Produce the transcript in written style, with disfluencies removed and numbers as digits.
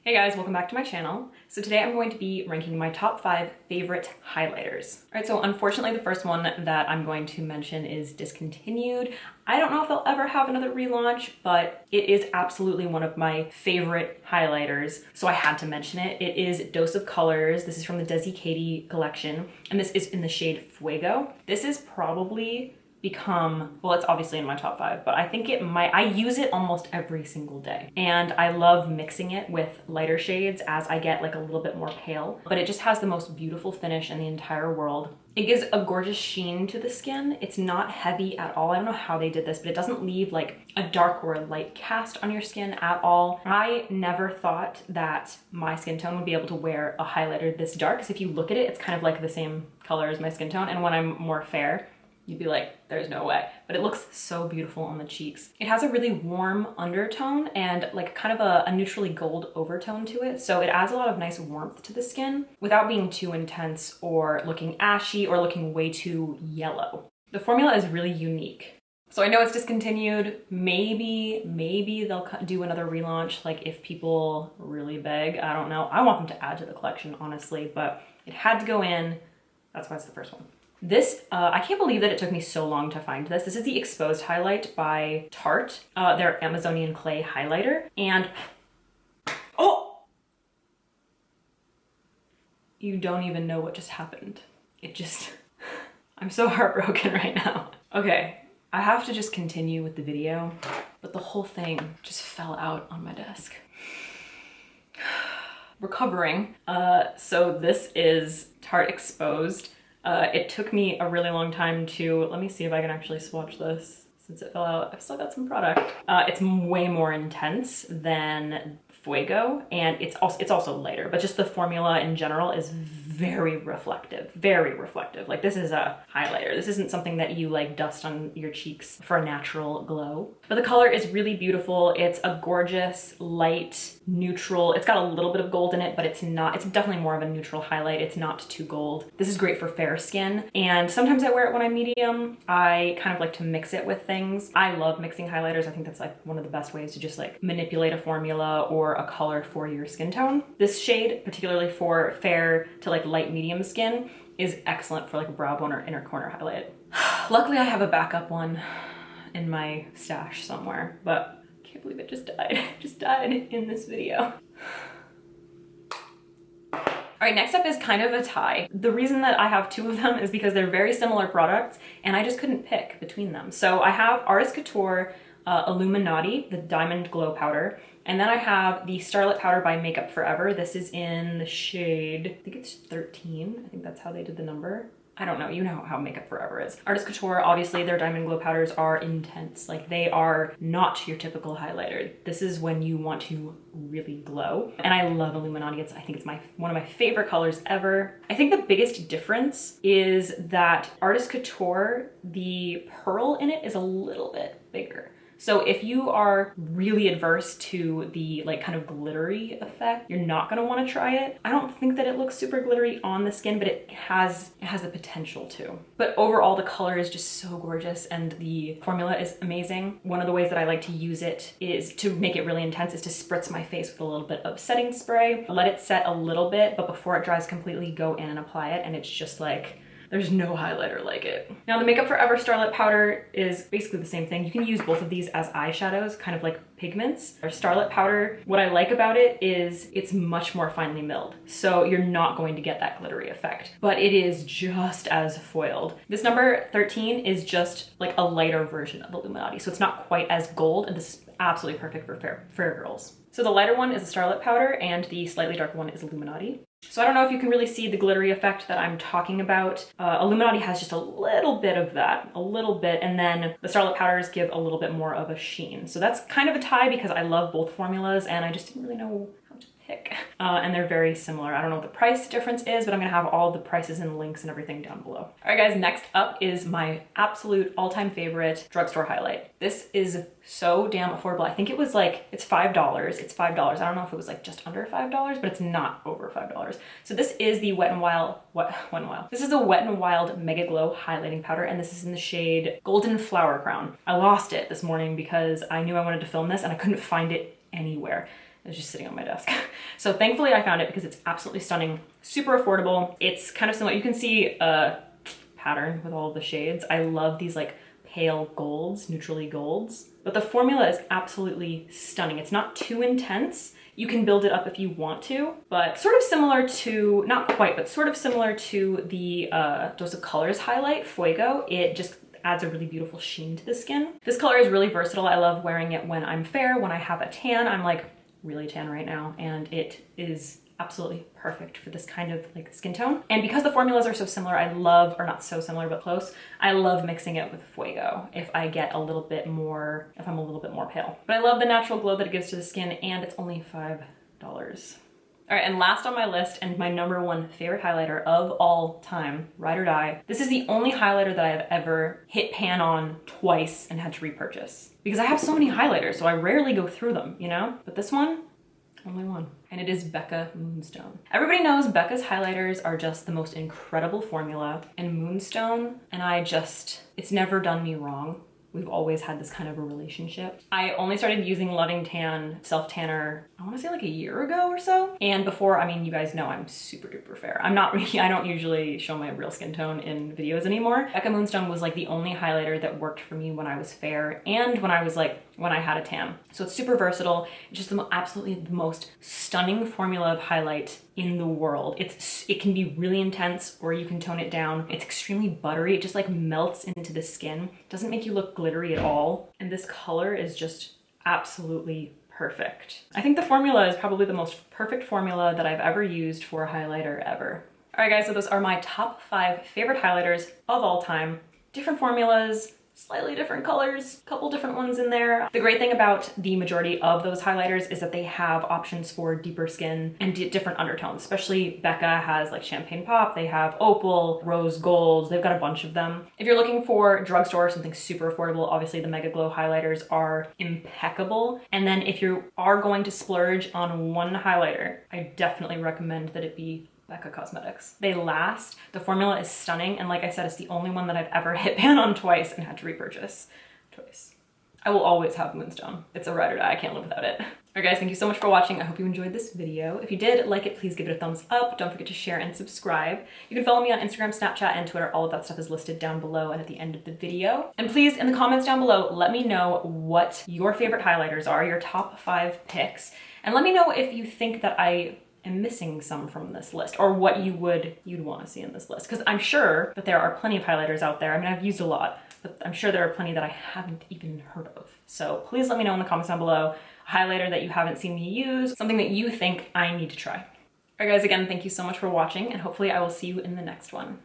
Hey guys, welcome back to my channel. So today I'm going to be ranking my top 5 favorite highlighters. All right, so unfortunately the first one that I'm going to mention is discontinued. I don't know if they'll ever have another relaunch, but it is absolutely one of my favorite highlighters, so I had to mention it. It is Dose of Colors. This is from the Desi Katie collection, and this is in the shade Fuego. This is probably become, well, it's obviously in my top 5, but I think I use it almost every single day. And I love mixing it with lighter shades as I get like a little bit more pale, but it just has the most beautiful finish in the entire world. It gives a gorgeous sheen to the skin. It's not heavy at all. I don't know how they did this, but it doesn't leave like a dark or a light cast on your skin at all. I never thought that my skin tone would be able to wear a highlighter this dark, because if you look at it, it's kind of like the same color as my skin tone. And when I'm more fair, you'd be like, there's no way. But it looks so beautiful on the cheeks. It has a really warm undertone and like kind of a neutrally gold overtone to it. So it adds a lot of nice warmth to the skin without being too intense or looking ashy or looking way too yellow. The formula is really unique. So I know it's discontinued. Maybe they'll do another relaunch, like if people really beg. I don't know. I want them to add to the collection, honestly, but it had to go in. That's why it's the first one. This, I can't believe that it took me so long to find this. This is the Exposed Highlight by Tarte, their Amazonian Clay highlighter. And, oh! You don't even know what just happened. I'm so heartbroken right now. Okay, I have to just continue with the video, but the whole thing just fell out on my desk. Recovering. So this is Tarte Exposed. It took me a really long time to, let me see if I can actually swatch this since it fell out. I've still got some product. It's way more intense than Fuego, and it's also lighter, but just the formula in general is very reflective, very reflective. Like, this is a highlighter. This isn't something that you like dust on your cheeks for a natural glow. But the color is really beautiful. It's a gorgeous, light, neutral. It's got a little bit of gold in it, but it's definitely more of a neutral highlight. It's not too gold. This is great for fair skin. And sometimes I wear it when I'm medium. I kind of like to mix it with things. I love mixing highlighters. I think that's like one of the best ways to just like manipulate a formula or a color for your skin tone. This shade, particularly for fair to like light medium skin, is excellent for like a brow bone or inner corner highlight. Luckily I have a backup one in my stash somewhere, but I can't believe it just died. It just died in this video. All right, next up is kind of a tie. The reason that I have 2 of them is because they're very similar products and I just couldn't pick between them. So I have Artist Couture Illuminati, the Diamond Glow Powder, and then I have the Starlit Powder by Makeup Forever. This is in the shade, I think it's 13. I think that's how they did the number. I don't know, you know how Makeup Forever is. Artist Couture, obviously their Diamond Glow powders are intense. Like, they are not your typical highlighter. This is when you want to really glow. And I love Illuminati. I think it's one of my favorite colors ever. I think the biggest difference is that Artist Couture, the pearl in it is a little bit bigger. So if you are really adverse to the like kind of glittery effect, you're not gonna wanna try it. I don't think that it looks super glittery on the skin, but it has the potential to. But overall, the color is just so gorgeous and the formula is amazing. One of the ways that I like to use it is to make it really intense is to spritz my face with a little bit of setting spray. Let it set a little bit, but before it dries completely, go in and apply it, and it's just like, there's no highlighter like it. Now the Makeup Forever Starlit Powder is basically the same thing. You can use both of these as eyeshadows, kind of like pigments. Our Starlit Powder, what I like about it is it's much more finely milled. So you're not going to get that glittery effect, but it is just as foiled. This number 13 is just like a lighter version of Illuminati. So it's not quite as gold, and this is absolutely perfect for fair girls. So the lighter one is a Starlit Powder and the slightly darker one is Illuminati. So I don't know if you can really see the glittery effect that I'm talking about. Illuminati has just a little bit of that, a little bit, and then the Starlit Powders give a little bit more of a sheen. So that's kind of a tie because I love both formulas and I just didn't really know how to pick. And they're very similar. I don't know what the price difference is, but I'm gonna have all the prices and links and everything down below. All right guys, next up is my absolute all-time favorite drugstore highlight. This is so damn affordable. I think it was like, it's $5. It's $5. I don't know if it was like just under $5, but it's not over $5. So this is the Wet n Wild. This is the Wet n Wild MegoGlo highlighting powder, and this is in the shade Golden Flower Crown. I lost it this morning because I knew I wanted to film this and I couldn't find it anywhere. It was just sitting on my desk. So thankfully I found it because it's absolutely stunning, super affordable. It's kind of similar. You can see a pattern with all of the shades. I love these like pale golds, neutrally golds, but the formula is absolutely stunning. It's not too intense. You can build it up if you want to, but sort of similar to, not quite, but sort of similar to the Dose of Colors highlight, Fuego. It just adds a really beautiful sheen to the skin. This color is really versatile. I love wearing it when I'm fair, when I have a tan. I'm like really tan right now, and it is absolutely perfect for this kind of like skin tone. And because the formulas are so similar, I love, or not so similar, but close, I love mixing it with Fuego if I get a little bit more, if I'm a little bit more pale. But I love the natural glow that it gives to the skin, and it's only $5. All right, and last on my list, and my #1 favorite highlighter of all time, Ride or Die. This is the only highlighter that I have ever hit pan on twice and had to repurchase. Because I have so many highlighters, so I rarely go through them, you know? But this one, only one. And it is Becca Moonstone. Everybody knows Becca's highlighters are just the most incredible formula, and Moonstone, and it's never done me wrong. We've always had this kind of a relationship. I only started using Loving Tan self-tanner, I wanna say like a year ago or so. And before, I mean, you guys know I'm super duper fair. I don't usually show my real skin tone in videos anymore. Becca Moonstone was like the only highlighter that worked for me when I was fair and when I had a tan. So it's super versatile. It's just absolutely the most stunning formula of highlight in the world. It can be really intense or you can tone it down. It's extremely buttery. It just like melts into the skin. It doesn't make you look glittery at all. And this color is just absolutely perfect. I think the formula is probably the most perfect formula that I've ever used for a highlighter ever. All right guys, so those are my top 5 favorite highlighters of all time. Different formulas, slightly different colors, a couple different ones in there. The great thing about the majority of those highlighters is that they have options for deeper skin and different undertones. Especially Becca has like Champagne Pop, they have Opal, Rose Gold, they've got a bunch of them. If you're looking for drugstore, something super affordable, obviously the MegoGlo highlighters are impeccable. And then if you are going to splurge on one highlighter, I definitely recommend that it be Gallany Cosmetics. They last, the formula is stunning, and like I said, it's the only one that I've ever hit pan on twice and had to repurchase twice. I will always have Moonstone. It's a ride or die, I can't live without it. All right guys, thank you so much for watching. I hope you enjoyed this video. If you did like it, please give it a thumbs up. Don't forget to share and subscribe. You can follow me on Instagram, Snapchat, and Twitter. All of that stuff is listed down below and at the end of the video. And please, in the comments down below, let me know what your favorite highlighters are, your top 5 picks. And let me know if you think that I am missing some from this list, or what you'd want to see in this list. Because I'm sure that there are plenty of highlighters out there. I mean, I've used a lot, but I'm sure there are plenty that I haven't even heard of. So please let me know in the comments down below a highlighter that you haven't seen me use, something that you think I need to try. All right guys, again, thank you so much for watching, and hopefully I will see you in the next one.